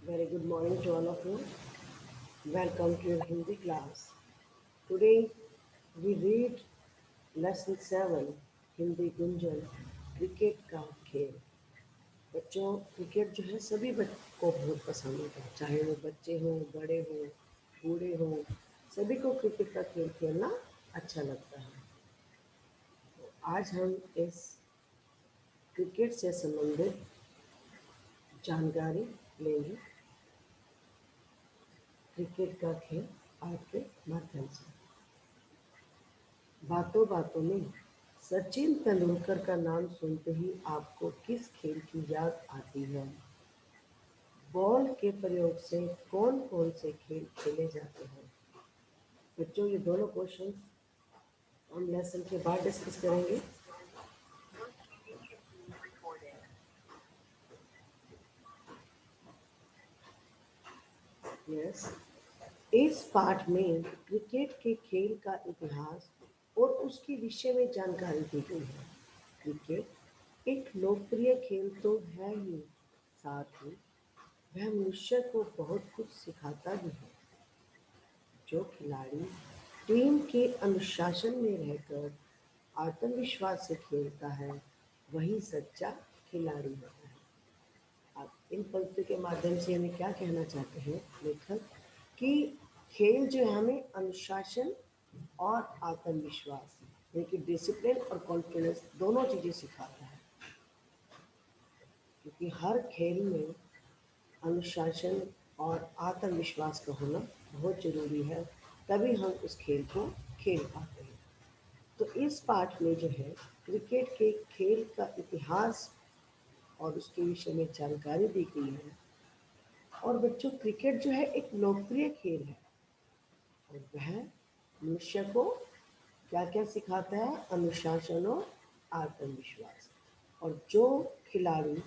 Very good morning to all of you. Welcome to your Hindi class. Today we read lesson 7 Hindi Gunjan cricket का खेल। बच्चों cricket जो है सभी बच्चों को बहुत पसंद होता है, चाहे वो बच्चे हों, बड़े हों, बूढ़े हों, सभी को क्रिकेट का खेल खेलना अच्छा लगता है। तो आज हम इस क्रिकेट से संबंधित जानकारी लेंगे, क्रिकेट का खेल आपके माध्यम से। बातों बातों में सचिन तेंदुलकर का नाम सुनते ही आपको किस खेल की याद आती है? बॉल के प्रयोग से कौन कौन से खेल खेले जाते हैं? बच्चों ये दोनों क्वेश्चन हम लेसन के बाद डिस्कस करेंगे। यस, इस पाठ में क्रिकेट के खेल का इतिहास और उसके विषय में जानकारी दी गई है। क्रिकेट एक लोकप्रिय खेल तो है ही, साथ ही वह मनुष्य को बहुत कुछ सिखाता भी है। जो खिलाड़ी टीम के अनुशासन में रहकर आत्मविश्वास से खेलता है वही सच्चा खिलाड़ी होता है। अब इन पंक्तियों के माध्यम से हमें क्या कहना चाहते हैं लेखक कि खेल जो है हमें अनुशासन और आत्मविश्वास यानी कि डिसिप्लिन और कॉन्फिडेंस दोनों चीज़ें सिखाता है, क्योंकि हर खेल में अनुशासन और आत्मविश्वास का होना बहुत ज़रूरी है, तभी हम उस खेल को खेल पाते हैं। तो इस पाठ में जो है क्रिकेट के खेल का इतिहास और उसके विषय में जानकारी दी गई है। और बच्चों क्रिकेट जो है एक लोकप्रिय खेल है और वह मनुष्य को क्या क्या सिखाता है? अनुशासन और आत्मविश्वास। और जो खिलाड़ी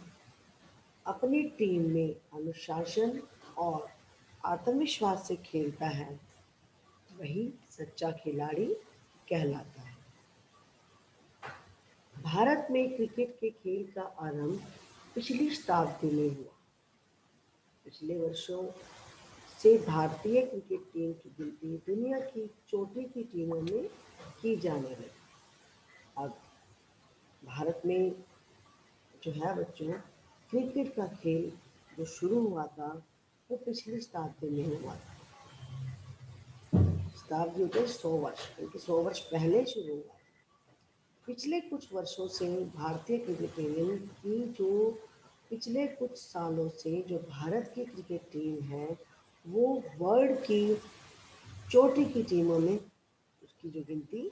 अपनी टीम में अनुशासन और आत्मविश्वास से खेलता है वही सच्चा खिलाड़ी कहलाता है। भारत में क्रिकेट के खेल का आरंभ पिछली शताब्दी में हुआ। पिछले वर्षों से भारतीय क्रिकेट टीम की गिनती दुनिया की चोटी की टीमों में की जाने लगी। अब भारत में जो है बच्चों क्रिकेट का खेल जो शुरू हुआ था वो पिछली शताब्दी में हुआ था। शताब्दी होते 100 वर्ष, क्योंकि 100 वर्ष पहले शुरू हुआ। पिछले कुछ वर्षों से भारतीय क्रिकेट टीम की जो पिछले कुछ सालों से जो भारत की क्रिकेट टीम है वो वर्ल्ड की चोटी की टीमों में उसकी जो गिनती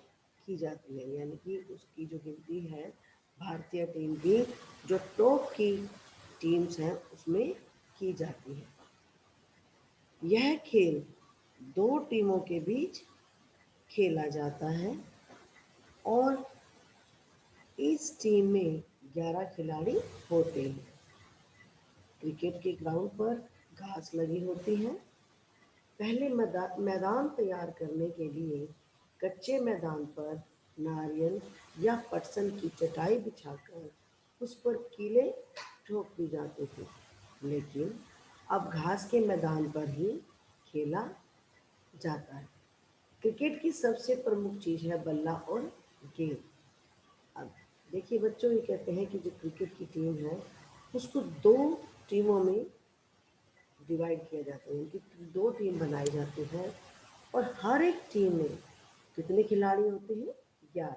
की जाती है, यानी कि उसकी जो गिनती है भारतीय टीम की जो टॉप की टीम्स हैं उसमें की जाती है। यह खेल दो टीमों के बीच खेला जाता है और इस टीम में 11 खिलाड़ी होते हैं। क्रिकेट के ग्राउंड पर घास लगी होती है। पहले मैदान तैयार करने के लिए कच्चे मैदान पर नारियल या पटसन की चटाई बिछाकर उस पर कीले ठोक दी जाते थे, लेकिन अब घास के मैदान पर ही खेला जाता है। क्रिकेट की सबसे प्रमुख चीज़ है बल्ला और गेंद। अब देखिए बच्चों, ये कहते हैं कि जो क्रिकेट की टीम है उसको दो टीमों में डिवाइड किया जाता है, उनकी दो टीम बनाई जाती है और हर एक टीम में कितने खिलाड़ी होते हैं? 11।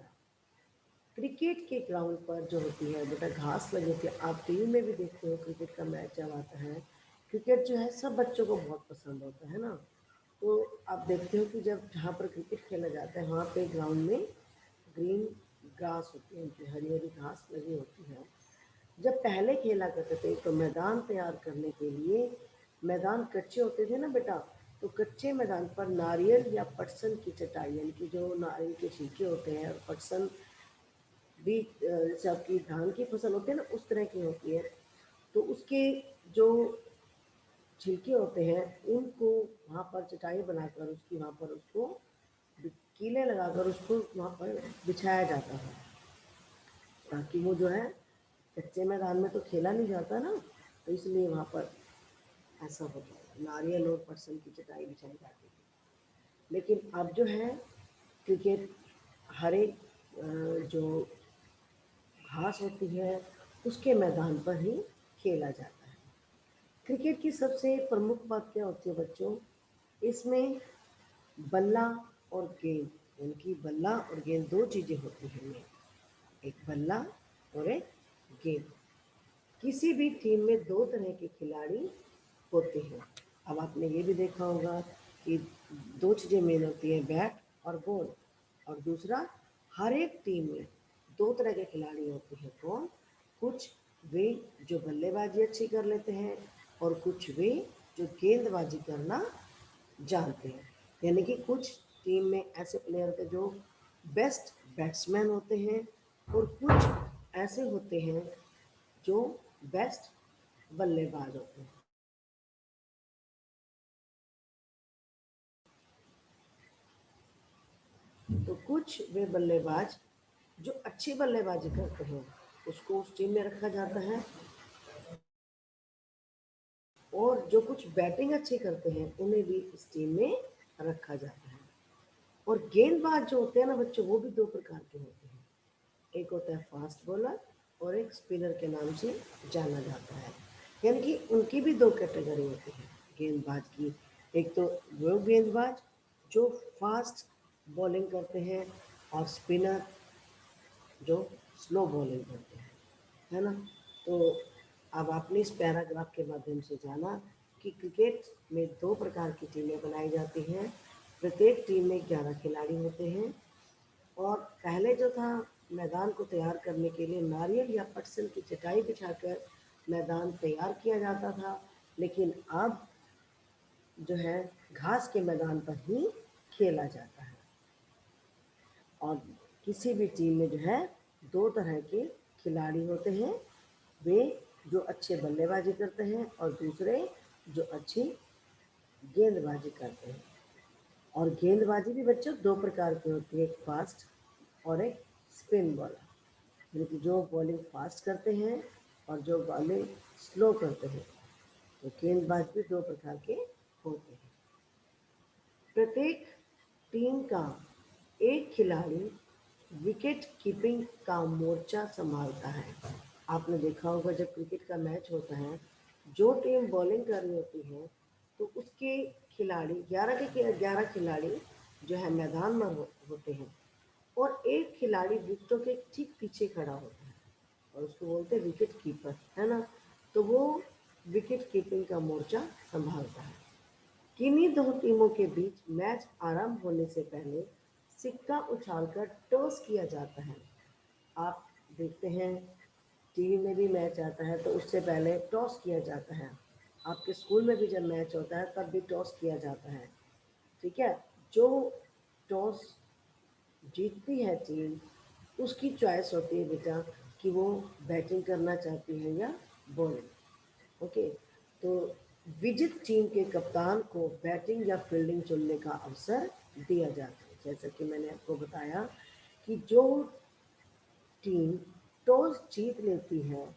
क्रिकेट के ग्राउंड पर जो होती है बेटा घास लगी होती है। आप टीवी में भी देखते हो क्रिकेट का मैच जब आता है, क्रिकेट जो है सब बच्चों को बहुत पसंद होता है ना। तो आप देखते हो कि जब जहाँ पर क्रिकेट खेला जाता है वहाँ पे ग्राउंड में ग्रीन घास होती है, उनकी हरी हरी घास लगी होती है। जब पहले खेला करते थे तो मैदान तैयार करने के लिए मैदान कच्चे होते थे ना बेटा, तो कच्चे मैदान पर नारियल या पटसन की चटाई यानी कि जो नारियल के छिलके होते हैं और पटसन भी जैसे आपकी धान की फसल होती है ना उस तरह की होती है, तो उसके जो छिलके होते हैं उनको वहाँ पर चटाई बनाकर उसकी वहाँ पर उसको कीले लगाकर उसको वहाँ पर बिछाया जाता है, ताकि वो जो है कच्चे मैदान में तो खेला नहीं जाता ना, तो इसलिए वहाँ पर ऐसा होता है, नारियल और पटसन की चटाई बिछाई जाती थी। लेकिन अब जो है क्रिकेट हर एक जो घास होती है उसके मैदान पर ही खेला जाता है। क्रिकेट की सबसे प्रमुख बात क्या होती है बच्चों, इसमें बल्ला और गेंद, उनकी बल्ला और गेंद दो चीज़ें होती हैं में, एक बल्ला और एक गेंद। किसी भी टीम में दो तरह के खिलाड़ी होते हैं। अब आपने ये भी देखा होगा कि दो चीज़ें मेन होती है, बैट और बॉल। और दूसरा, हर एक टीम में दो तरह के खिलाड़ी होते हैं। कौन? कुछ वे जो बल्लेबाजी अच्छी कर लेते हैं और कुछ वे जो गेंदबाजी करना जानते हैं। यानी कि कुछ टीम में ऐसे प्लेयर होते हैं जो बेस्ट बैट्समैन होते हैं और कुछ ऐसे होते हैं जो बेस्ट बल्लेबाज होते हैं। तो कुछ वे बल्लेबाज जो अच्छी बल्लेबाजी करते हैं उसको उस टीम में रखा जाता है, और जो कुछ बैटिंग अच्छी करते हैं उन्हें भी इस टीम में रखा जाता है। और गेंदबाज जो होते हैं ना बच्चों, वो भी दो प्रकार के होते हैं। एक होता है फास्ट बॉलर और एक स्पिनर के नाम से जाना जाता है। यानी कि उनकी भी दो कैटेगरी होती है गेंदबाज की। एक तो वो गेंदबाज जो फास्ट बॉलिंग करते हैं और स्पिनर जो स्लो बॉलिंग करते हैं, है ना। तो अब आपने इस पैराग्राफ के माध्यम से जाना कि क्रिकेट में दो प्रकार की टीमें बनाई जाती हैं। प्रत्येक टीम में 11 खिलाड़ी होते हैं। और पहले जो था, मैदान को तैयार करने के लिए नारियल या पटसन की चटाई बिछाकर मैदान तैयार किया जाता था। लेकिन अब जो है घास के मैदान पर ही खेला जाता है। और किसी भी टीम में जो है दो तरह के खिलाड़ी होते हैं, वे जो अच्छे बल्लेबाजी करते हैं और दूसरे जो अच्छी गेंदबाजी करते हैं। और गेंदबाजी भी बच्चों दो प्रकार की होती है, एक फास्ट और एक स्पिन बॉलर। यानी कि जो बॉलिंग फास्ट करते हैं और जो बॉलिंग स्लो करते हैं। तो गेंदबाज भी दो प्रकार के होते हैं। प्रत्येक टीम का एक खिलाड़ी विकेट कीपिंग का मोर्चा संभालता है। आपने देखा होगा जब क्रिकेट का मैच होता है, जो टीम बॉलिंग कर रही होती है तो उसके खिलाड़ी 11 के 11 खिलाड़ी जो है मैदान में होते हैं, और एक खिलाड़ी विकेटों के ठीक पीछे खड़ा होता है और उसको बोलते हैं विकेट कीपर, है ना। तो वो विकेट कीपिंग का मोर्चा संभालता है। किन्हीं दो टीमों के बीच मैच आरंभ होने से पहले सिक्का उछालकर टॉस किया जाता है। आप देखते हैं टीवी में भी मैच आता है तो उससे पहले टॉस किया जाता है। आपके स्कूल में भी जब मैच होता है तब भी टॉस किया जाता है। ठीक है। जो टॉस जीतती है टीम, उसकी चॉइस होती है बेटा कि वो बैटिंग करना चाहती है या बॉलिंग। ओके। तो विजित टीम के कप्तान को बैटिंग या फील्डिंग चुनने का अवसर दिया जाता है। जैसा कि मैंने आपको बताया कि जो टीम टॉस जीत लेती है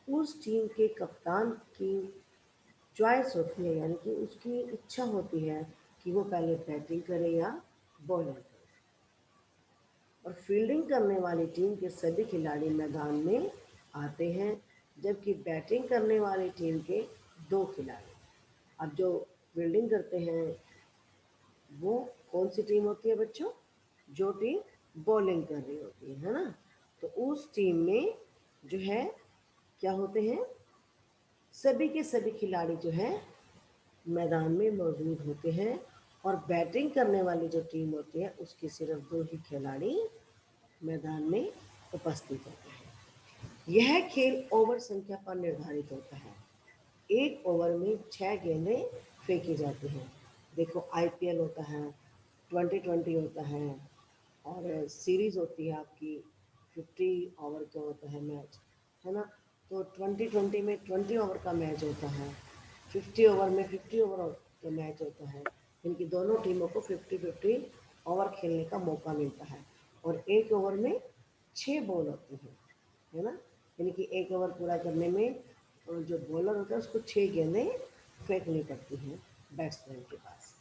उस टीम के कप्तान की चॉइस होती है, यानी कि उसकी इच्छा होती है कि वो पहले बैटिंग करे या बॉलिंग करे। और फील्डिंग करने वाली टीम के सभी खिलाड़ी मैदान में आते हैं, जबकि बैटिंग करने वाली टीम के दो खिलाड़ी। अब जो फील्डिंग करते हैं वो कौन सी टीम होती है बच्चों? जो टीम बॉलिंग कर रही होती है ना। तो उस टीम में जो है क्या होते हैं, सभी के सभी खिलाड़ी जो है मैदान में मौजूद होते हैं। और बैटिंग करने वाली जो टीम होती है उसके सिर्फ दो ही खिलाड़ी मैदान में उपस्थित होते हैं। यह खेल ओवर संख्या पर निर्धारित होता है। एक ओवर में 6 गेंदें फेंकी जाती हैं। देखो आईपीएल होता है, 2020 होता है, और सीरीज होती है आपकी 50 ओवर का होता है मैच, है ना। तो 2020 में 20 ओवर का मैच होता है, 50 ओवर में 50 ओवर का मैच होता है। इनकी दोनों टीमों को 50-50 ओवर खेलने का मौका मिलता है। और एक ओवर में 6 बॉल होती हैं, है ना। यानी कि एक ओवर पूरा करने में जो बॉलर होता है उसको 6 गेंदें फेंकनी पड़ती हैं बैट्समैन के पास।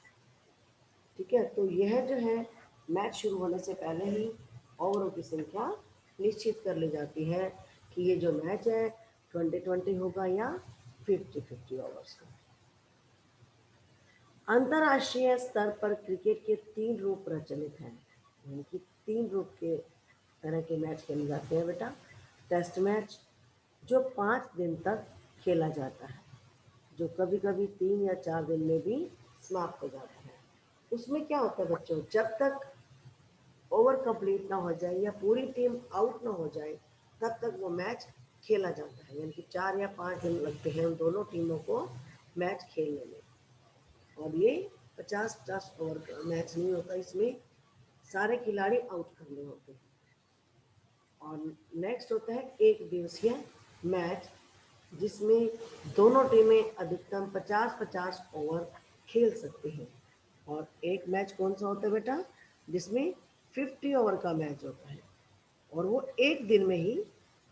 ठीक है, तो यह जो है मैच शुरू होने से पहले ही ओवरों की संख्या निश्चित कर ली जाती है कि ये जो मैच है 20-20 होगा या 50-50 ओवर्स का। अंतर्राष्ट्रीय स्तर पर क्रिकेट के 3 रूप प्रचलित हैं, यानी कि 3 रूप के तरह के मैच खेले जाते हैं बेटा। टेस्ट मैच जो 5 दिन तक खेला जाता है, जो कभी कभी 3 या 4 दिन में भी समाप्त हो जाता है। उसमें क्या होता है बच्चों, जब तक ओवर कंप्लीट ना हो जाए या पूरी टीम आउट ना हो जाए तब तक वो मैच खेला जाता है, यानी कि 4 या 5 दिन लगते हैं उन दोनों टीमों को मैच खेलने में। और ये 50-50 ओवर का मैच नहीं होता, इसमें सारे खिलाड़ी आउट करने होते हैं। और नेक्स्ट होता है एक दिवसीय मैच, जिसमें दोनों टीमें अधिकतम 50-50 ओवर खेल सकते हैं। और एक मैच कौन सा होता है बेटा, जिसमें 50 ओवर का मैच होता है और वो एक दिन में ही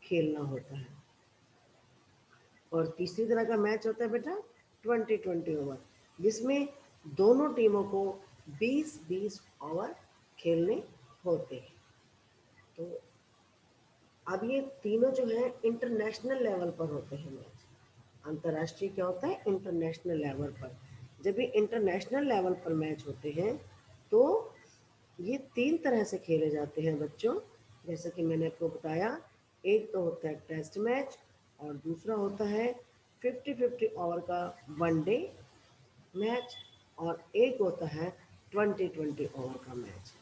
खेलना होता है। और तीसरी तरह का मैच होता है बेटा 20-20 ओवर, जिसमें दोनों टीमों को 20-20 ओवर खेलने होते हैं। तो अब ये तीनों जो है इंटरनेशनल लेवल पर होते हैं मैच। अंतर्राष्ट्रीय क्या होता है, इंटरनेशनल लेवल पर। जब ये इंटरनेशनल लेवल पर मैच होते हैं तो ये 3 तरह से खेले जाते हैं बच्चों, जैसे कि मैंने आपको बताया। एक तो होता है टेस्ट मैच और दूसरा होता है 50-50 ओवर का वनडे मैच और एक होता है 20-20 ओवर का मैच।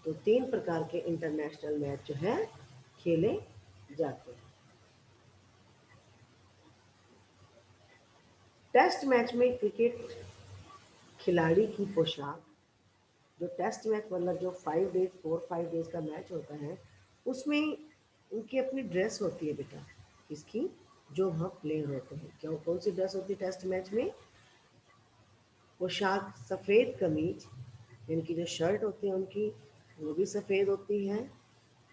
तो 3 प्रकार के इंटरनेशनल मैच जो है खेले जाते हैं। टेस्ट मैच में क्रिकेट खिलाड़ी की पोशाक, जो टेस्ट मैच मतलब जो 4-5 डेज का मैच होता है, उसमें उनकी अपनी ड्रेस होती है बेटा। इसकी जो वहाँ प्लेयर होते हैं, क्या कौन सी ड्रेस होती है टेस्ट मैच में, पोशाक सफ़ेद कमीज, यानी कि जो शर्ट होती है उनकी वो भी सफ़ेद होती है,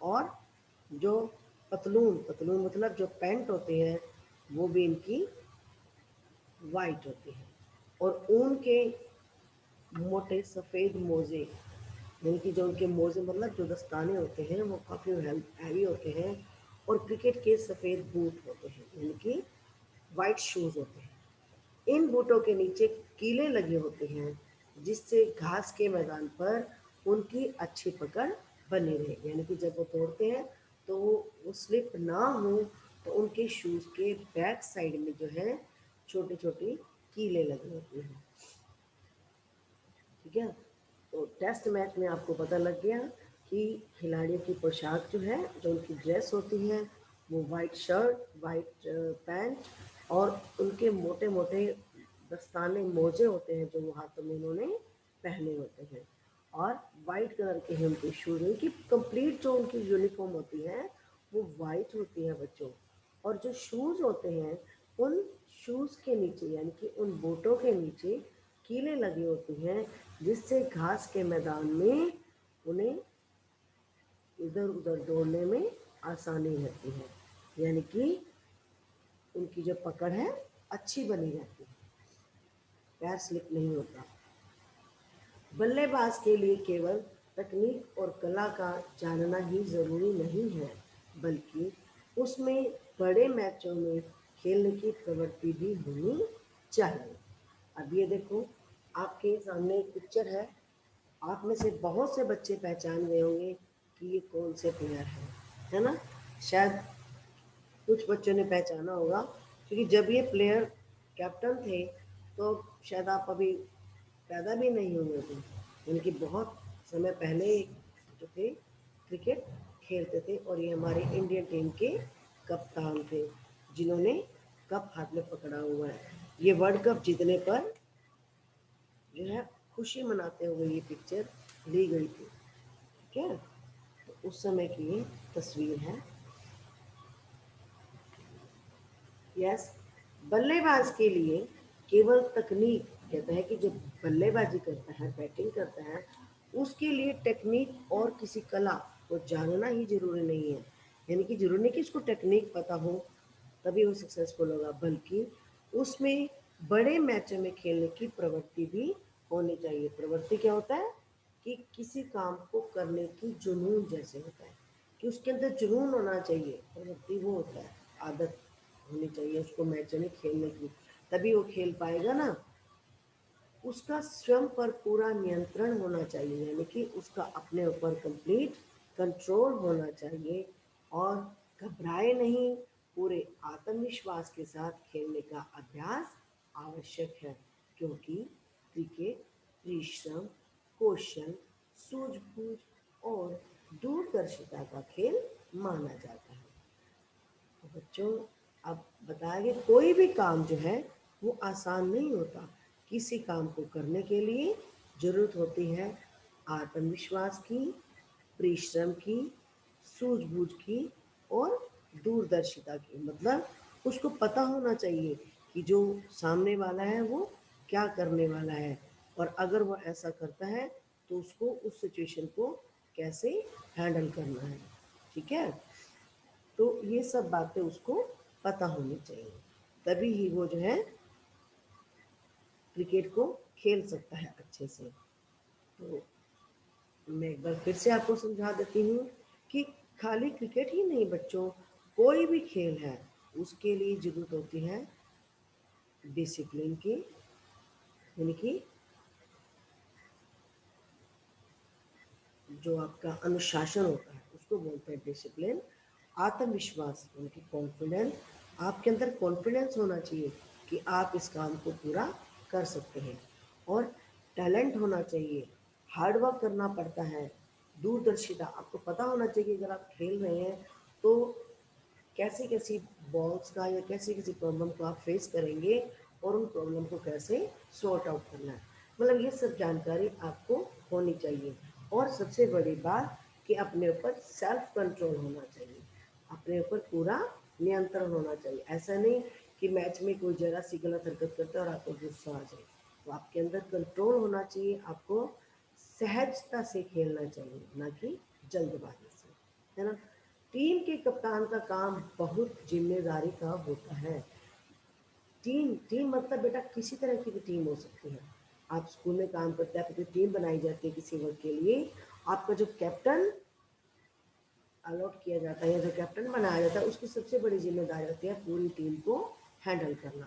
और जो पतलून पतलून मतलब जो पैंट होती है वो भी इनकी वाइट होती है। और ऊन के मोटे सफ़ेद मोजे, यानी कि जो उनके मोजे मतलब जो दस्ताने होते हैं वो काफ़ी हैवी होते हैं। और क्रिकेट के सफ़ेद बूट होते हैं, यानी कि वाइट शूज़ होते हैं। इन बूटों के नीचे कीले लगे होते हैं, जिससे घास के मैदान पर उनकी अच्छी पकड़ बनी रहे, यानी कि जब वो तोड़ते हैं तो वो स्लिप ना हो। तो उनके शूज़ के बैक साइड में जो है छोटी छोटी कीले लगी होती हैं। ठीक है, तो टेस्ट मैच में आपको पता लग गया कि खिलाड़ियों की पोशाक जो है, जो उनकी ड्रेस होती है वो वाइट शर्ट, वाइट पैंट, और उनके मोटे मोटे दस्ताने मोजे होते हैं जो वो हाथों में उन्होंने पहने होते हैं। और वाइट कलर के हैं उनके शूज, उनकी कंप्लीट जो उनकी यूनिफॉर्म होती है वो वाइट होती है बच्चों। और जो शूज़ होते हैं उन शूज़ के नीचे, यानी कि उन बूटों के नीचे कीलें लगी होती हैं, जिससे घास के मैदान में उन्हें इधर उधर दौड़ने में आसानी रहती है, यानी कि उनकी जो पकड़ है अच्छी बनी रहती है, पैर स्लिप नहीं होता। बल्लेबाज के लिए केवल तकनीक और कला का जानना ही ज़रूरी नहीं है, बल्कि उसमें बड़े मैचों में खेलने की प्रवृत्ति भी होनी चाहिए। अब ये देखो, आपके सामने एक पिक्चर आप में से बहुत से बच्चे पहचान गए होंगे कि ये कौन से प्लेयर है ना। शायद कुछ बच्चों ने पहचाना होगा, क्योंकि जब ये प्लेयर कैप्टन थे तो शायद आप अभी पैदा भी नहीं हुए थे, उनकी बहुत समय पहले जो थे क्रिकेट खेलते थे। और ये हमारी इंडियन टीम के कप्तान थे, जिन्होंने कप हाथ में पकड़ा हुआ है। ये वर्ल्ड कप जीतने पर जो है खुशी मनाते हुए ये पिक्चर ली गई थी। ठीक है, तो उस समय की ये तस्वीर है। यस, बल्लेबाज के लिए केवल तकनीक, कहता है कि जब बल्लेबाजी करता है, बैटिंग करता है, उसके लिए टेक्निक और किसी कला को जानना ही जरूरी नहीं है, यानी कि जरूरी नहीं कि उसको टेक्निक पता हो तभी वो सक्सेसफुल होगा, बल्कि उसमें बड़े मैचों में खेलने की प्रवृत्ति भी होनी चाहिए। प्रवृत्ति क्या होता है कि किसी काम को करने की जुनून जैसे होता है, कि उसके अंदर जुनून होना चाहिए। प्रवृत्ति वो होता है, आदत होनी चाहिए उसको मैचों में खेलने की, तभी वो खेल पाएगा ना। उसका स्वयं पर पूरा नियंत्रण होना चाहिए, यानी कि उसका अपने ऊपर कंप्लीट कंट्रोल होना चाहिए, और घबराए नहीं, पूरे आत्मविश्वास के साथ खेलने का अभ्यास आवश्यक है, क्योंकि क्रिकेट परिश्रम, कौशल, सूझबूझ और दूरदर्शिता का खेल माना जाता है। तो बच्चों, अब बताया कि कोई भी काम जो है वो आसान नहीं होता। किसी काम को करने के लिए जरूरत होती है आत्मविश्वास की, परिश्रम की, सूझबूझ की और दूरदर्शिता की। मतलब उसको पता होना चाहिए कि जो सामने वाला है वो क्या करने वाला है, और अगर वो ऐसा करता है तो उसको उस सिचुएशन को कैसे हैंडल करना है। ठीक है, तो ये सब बातें उसको पता होनी चाहिए, तभी ही वो जो है क्रिकेट को खेल सकता है अच्छे से। तो मैं एक बार फिर से आपको समझा देती हूँ कि खाली क्रिकेट ही नहीं बच्चों, कोई भी खेल है उसके लिए जरूरत होती है डिसिप्लिन की, यानी कि जो आपका अनुशासन होता है उसको बोलते हैं डिसिप्लिन। आत्मविश्वास यानी कि कॉन्फिडेंस, आपके अंदर कॉन्फिडेंस होना चाहिए कि आप इस काम को पूरा कर सकते हैं। और टैलेंट होना चाहिए, हार्ड वर्क करना पड़ता है। दूरदर्शिता, आपको पता होना चाहिए कि अगर आप खेल रहे हैं तो कैसी कैसी बॉल्स का या कैसी कैसी प्रॉब्लम को आप फेस करेंगे और उन प्रॉब्लम को कैसे सॉर्ट आउट करना है। मतलब ये सब जानकारी आपको होनी चाहिए। और सबसे बड़ी बात कि अपने ऊपर सेल्फ कंट्रोल होना चाहिए, अपने ऊपर पूरा नियंत्रण होना चाहिए। ऐसा नहीं कि मैच में कोई जरा सी गलत हरकत करता है और आपको गुस्सा आ जाए। तो आपके अंदर कंट्रोल होना चाहिए, आपको सहजता से खेलना चाहिए, ना कि जल्दबाजी से, है ना। टीम के कप्तान का काम बहुत जिम्मेदारी का होता है। टीम टीम मतलब बेटा किसी तरह की भी टीम हो सकती है। आप स्कूल में काम करते हैं, आपकी टीम बनाई जाती है किसी वर्क के लिए, आपका जो कैप्टन अलॉट किया जाता है या जो कैप्टन बनाया जाता है उसकी सबसे बड़ी जिम्मेदारी होती है पूरी टीम को हैंडल करना।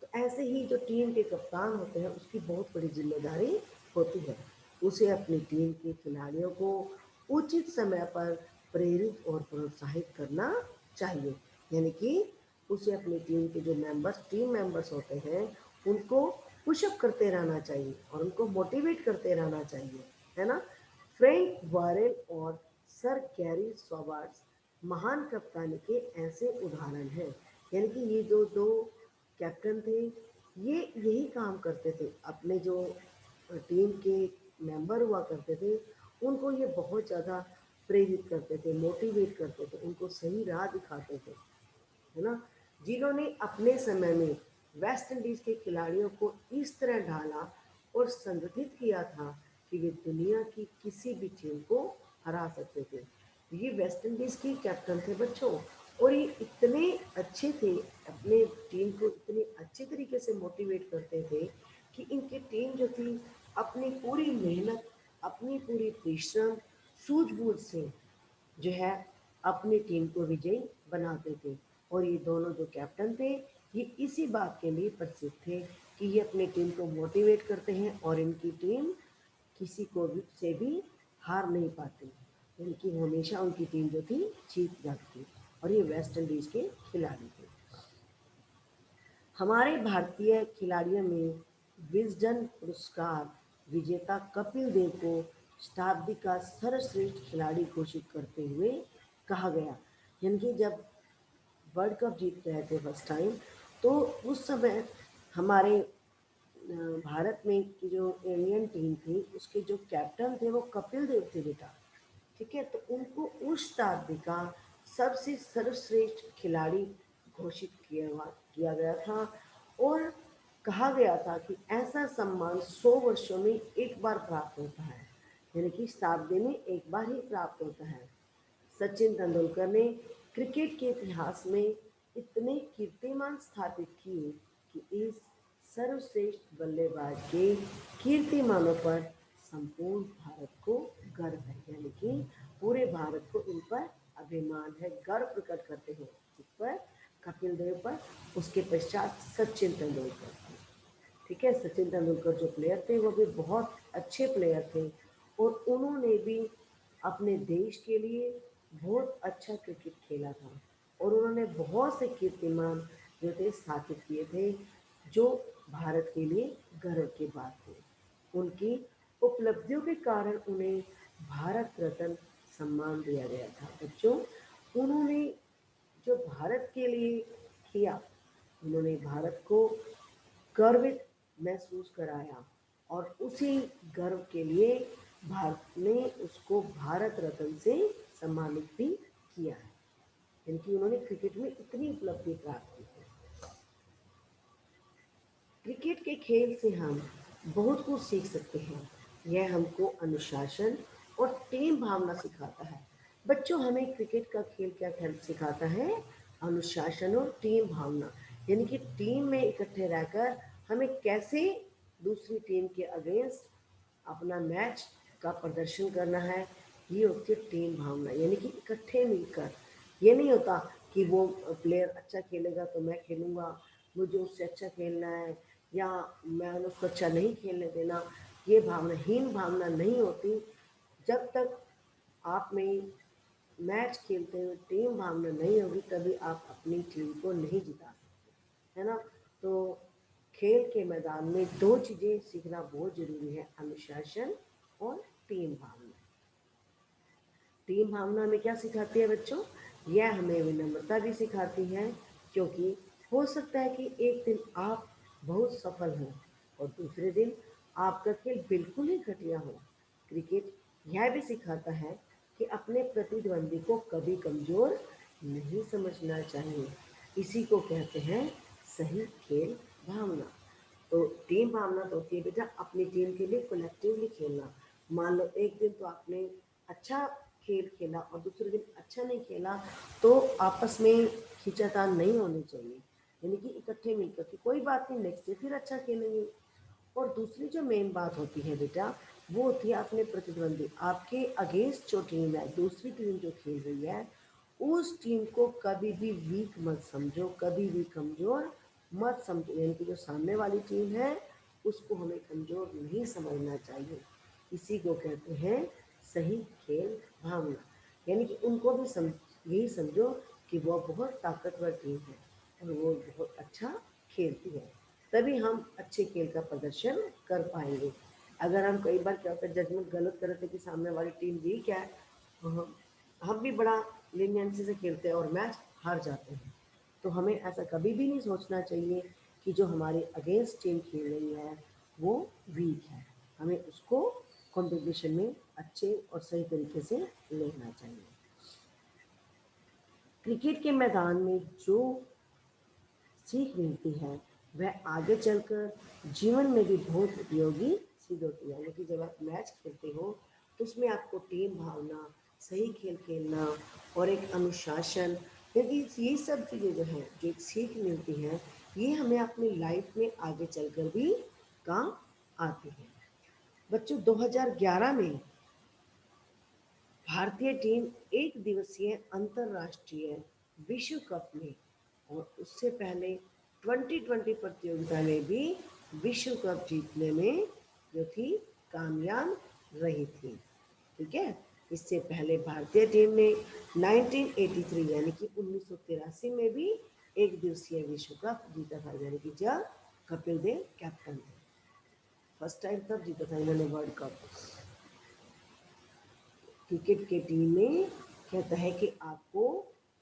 तो ऐसे ही जो टीम के कप्तान होते हैं उसकी बहुत बड़ी जिम्मेदारी होती है, उसे अपनी टीम के खिलाड़ियों को उचित समय पर प्रेरित और प्रोत्साहित करना चाहिए। यानी कि उसे अपनी टीम के जो टीम मेंबर्स होते हैं उनको पुशअप करते रहना चाहिए और उनको मोटिवेट करते रहना चाहिए, है ना। फ्रैंक वारेल और सर कैरी सॉबर्ट्स महान कप्तानी के ऐसे उदाहरण हैं। यानी कि ये जो दो कैप्टन थे, ये यही काम करते थे, अपने जो टीम के मेंबर हुआ करते थे उनको ये बहुत ज़्यादा प्रेरित करते थे, मोटिवेट करते थे, उनको सही राह दिखाते थे, है ना। जिन्होंने अपने समय में वेस्ट इंडीज के खिलाड़ियों को इस तरह ढाला और संगठित किया था कि वे दुनिया की किसी भी टीम को हरा सकते थे। ये वेस्ट इंडीज के कैप्टन थे बच्चों, और ये इतने अच्छे थे, अपने टीम को इतने अच्छे तरीके से मोटिवेट करते थे कि इनकी टीम जो थी अपनी पूरी मेहनत, अपनी पूरी परिश्रम, सूझबूझ से जो है अपनी टीम को विजयी बनाते थे। और ये दोनों जो कैप्टन थे ये इसी बात के लिए प्रसिद्ध थे कि ये अपनी टीम को मोटिवेट करते हैं और इनकी टीम किसी को भी से भी हार नहीं पाती, इनकी हमेशा उनकी टीम जो थी जीत जाती थी। और ये वेस्ट इंडीज के खिलाड़ी थे। हमारे भारतीय खिलाड़ियों में विजडन पुरस्कार विजेता कपिल देव को शताब्दी का सर्वश्रेष्ठ खिलाड़ी घोषित करते हुए कहा गया। यानी कि जब वर्ल्ड कप जीत रहे थे फर्स्ट टाइम, तो उस समय हमारे भारत में की जो इंडियन टीम थी उसके जो कैप्टन थे वो कपिल देव थे बेटा। ठीक है, तो उनको उस शताब्दी का सबसे सर्वश्रेष्ठ खिलाड़ी घोषित किया गया था। और कहा गया था कि ऐसा सम्मान 100 वर्षों में एक बार प्राप्त होता है, यानी कि शताब्दी में एक बार ही प्राप्त होता है। सचिन तेंदुलकर ने क्रिकेट के इतिहास में इतने कीर्तिमान स्थापित किए कि इस सर्वश्रेष्ठ बल्लेबाज के कीर्तिमानों पर संपूर्ण भारत को गर्व है, यानी कि पूरे भारत को इन पर अभिमान है, गर्व प्रकट करते हैं। इस पर कपिल देव पर, उसके पश्चात सचिन तेंदुलकर। ठीक है, सचिन तेंदुलकर जो प्लेयर थे वो भी बहुत अच्छे प्लेयर थे और उन्होंने भी अपने देश के लिए बहुत अच्छा क्रिकेट खेला था और उन्होंने बहुत से कीर्तिमान जो थे स्थापित किए थे, जो भारत के लिए गर्व की बात थी। उनकी उपलब्धियों के कारण उन्हें भारत रत्न सम्मान दिया गया था। बच्चों, उन्होंने जो भारत के लिए किया, उन्होंने भारत को गर्वित महसूस कराया और उसी गर्व के लिए भारत ने उसको भारत रत्न से सम्मानित भी किया है, क्योंकि उन्होंने क्रिकेट में इतनी उपलब्धि प्राप्त की है। क्रिकेट के खेल से हम बहुत कुछ सीख सकते हैं। यह हमको अनुशासन और टीम भावना सिखाता है। बच्चों, हमें क्रिकेट का खेल क्या खेल सिखाता है? अनुशासन और टीम भावना, यानी कि टीम में इकट्ठे रहकर हमें कैसे दूसरी टीम के अगेंस्ट अपना मैच का प्रदर्शन करना है। ये होती है टीम भावना, यानी कि इकट्ठे मिलकर। ये नहीं होता कि वो प्लेयर अच्छा खेलेगा तो मैं खेलूँगा, मुझे उससे अच्छा खेलना है, या मैंने उसको अच्छा नहीं खेलने देना। ये भावनाहीन भावना नहीं होती। जब तक आप में मैच खेलते हुए टीम भावना नहीं होगी, तभी आप अपनी टीम को नहीं जिता सकते, है ना। तो खेल के मैदान में दो चीज़ें सीखना बहुत ज़रूरी है, अनुशासन और टीम भावना। टीम भावना में क्या सिखाती है बच्चों? यह हमें विनम्रता भी सिखाती है, क्योंकि हो सकता है कि एक दिन आप बहुत सफल हों और दूसरे दिन आपका खेल बिल्कुल ही घटिया हो। क्रिकेट यह भी सिखाता है कि अपने प्रतिद्वंदी को कभी कमज़ोर नहीं समझना चाहिए। इसी को कहते हैं सही खेल भावना। तो टीम भावना तो होती है बेटा अपनी टीम के लिए कलेक्टिवली खेलना। मान लो एक दिन तो आपने अच्छा खेल खेला और दूसरे दिन अच्छा नहीं खेला, तो आपस में खींचातान नहीं होनी चाहिए, यानी कि इकट्ठे मिलकर के कोई बात नहीं, नेक्स्ट डे फिर अच्छा खेलेंगे। और दूसरी जो मेन बात होती है बेटा, वो होती है अपने प्रतिद्वंदी, आपके अगेंस्ट जो टीम है, दूसरी टीम जो खेल रही है, उस टीम को कभी भी वीक मत समझो, कभी भी कमज़ोर मत समझो। यानी कि जो सामने वाली टीम है उसको हमें कमज़ोर नहीं समझना चाहिए। इसी को कहते हैं सही खेल भावना, यानी कि उनको भी यही समझो कि वो बहुत ताकतवर टीम है और वो बहुत अच्छा खेलती है, तभी हम अच्छे खेल का प्रदर्शन कर पाएंगे। अगर हम कई बार क्या होता है जजमेंट गलत करते कि सामने वाली टीम वीक है, तो हम भी बड़ा लीनियंसी से खेलते हैं और मैच हार जाते हैं। तो हमें ऐसा कभी भी नहीं सोचना चाहिए कि जो हमारे अगेंस्ट टीम खेल रही है वो वीक है। हमें उसको कंपटीशन में अच्छे और सही तरीके से लेना चाहिए। क्रिकेट के मैदान में जो सीख मिलती है वह आगे चलकर जीवन में भी बहुत उपयोगी सिद्ध होती है। यानी कि जब आप मैच खेलते हो तो उसमें आपको टीम भावना, सही खेल खेलना और एक अनुशासन, क्योंकि ये सब चीज़ें जो हैं जो एक सीख मिलती है, ये हमें अपनी लाइफ में आगे चलकर भी काम आती है। बच्चों, 2011 में भारतीय टीम एक दिवसीय अंतर्राष्ट्रीय विश्व कप में और उससे पहले 2020 प्रतियोगिता में भी विश्व कप जीतने में जो थी कामयाब रही थी। ठीक है, इससे पहले भारतीय टीम ने 1983 यानी कि 1983 में भी एक दिवसीय विश्व कप जीता था, यानी कि जब कपिल देव कैप्टन थे। फर्स्ट टाइम तब जीता था इन्होंने वर्ल्ड कप। क्रिकेट के टीम में कहता है कि आपको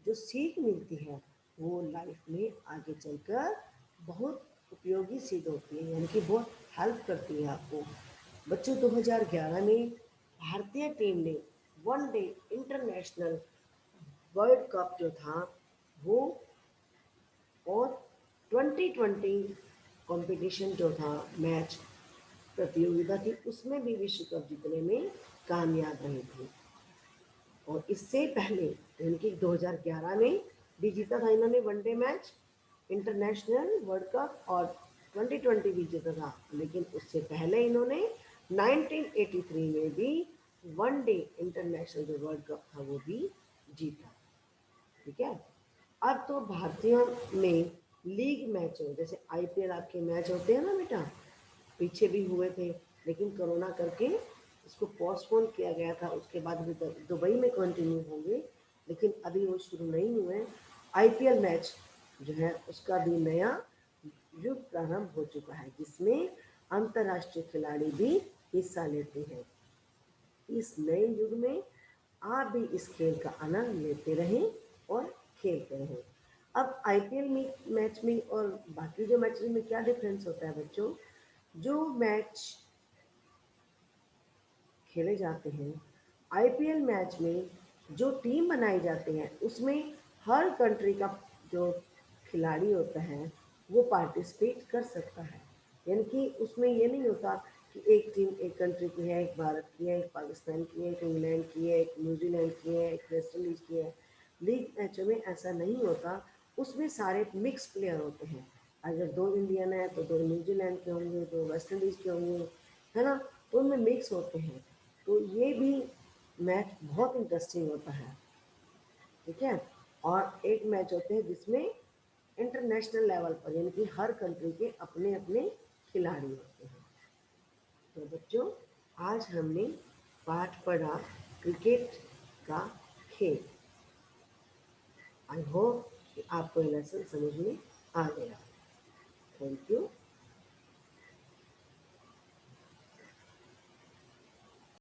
जो सीख मिलती है वो लाइफ में आगे चलकर बहुत उपयोगी सिद्ध होती है, यानी कि बहुत हेल्प करती है आपको। बच्चों, 2011 में भारतीय टीम ने वनडे इंटरनेशनल वर्ल्ड कप जो था वो और 2020 कंपटीशन जो था मैच प्रतियोगिता थी उसमें भी विश्व कप जीतने में कामयाब रही थी। और इससे पहले यानी कि 2011 में भी जीता था इन्होंने one day match international world cup और 2020 भी जीता था, लेकिन उससे पहले इन्होंने 1983 में भी वनडे इंटरनेशनल जो वर्ल्ड कप था वो भी जीता। ठीक है। अब तो भारतीयों में लीग मैचों जैसे आईपीएल आपके मैच होते हैं ना बेटा, पीछे भी हुए थे, लेकिन कोरोना करके इसको पोस्टपोन किया गया था, उसके बाद भी दुबई में कंटिन्यू होंगे, लेकिन अभी वो शुरू नहीं हुए। आईपीएल मैच जो है उसका भी नया युग प्रारंभ हो चुका है, जिसमें अंतर्राष्ट्रीय खिलाड़ी भी हिस्सा लेते हैं। इस नए युग में आप भी इस खेल का आनंद लेते रहें और खेलते रहें। अब आईपीएल में मैच में और बाकी जो मैच में क्या डिफरेंस होता है बच्चों, जो मैच खेले जाते हैं आईपीएल मैच में, जो टीम बनाई जाती है उसमें हर कंट्री का जो खिलाड़ी होता है वो पार्टिसिपेट कर सकता है। यानी कि उसमें ये नहीं होता कि एक टीम एक कंट्री की है, एक भारत की है, एक पाकिस्तान की है, एक इंग्लैंड की है, एक न्यूजीलैंड की है, एक वेस्ट इंडीज की है। लीग मैचों में ऐसा नहीं होता, उसमें सारे मिक्स प्लेयर होते हैं। अगर दो इंडियन है तो दो न्यूजीलैंड के होंगे, दो वेस्ट इंडीज के होंगे, है ना, तो उनमें मिक्स होते हैं। तो ये भी मैच बहुत इंटरेस्टिंग होता है। ठीक है। और एक मैच होते हैं जिसमें इंटरनेशनल लेवल पर यानी कि हर कंट्री के अपने अपने खिलाड़ी होते हैं। तो बच्चों, आज हमने पाठ पढ़ा क्रिकेट का खेल। आई होप कि आपको ये लेसन समझ में आ गया। Thank you.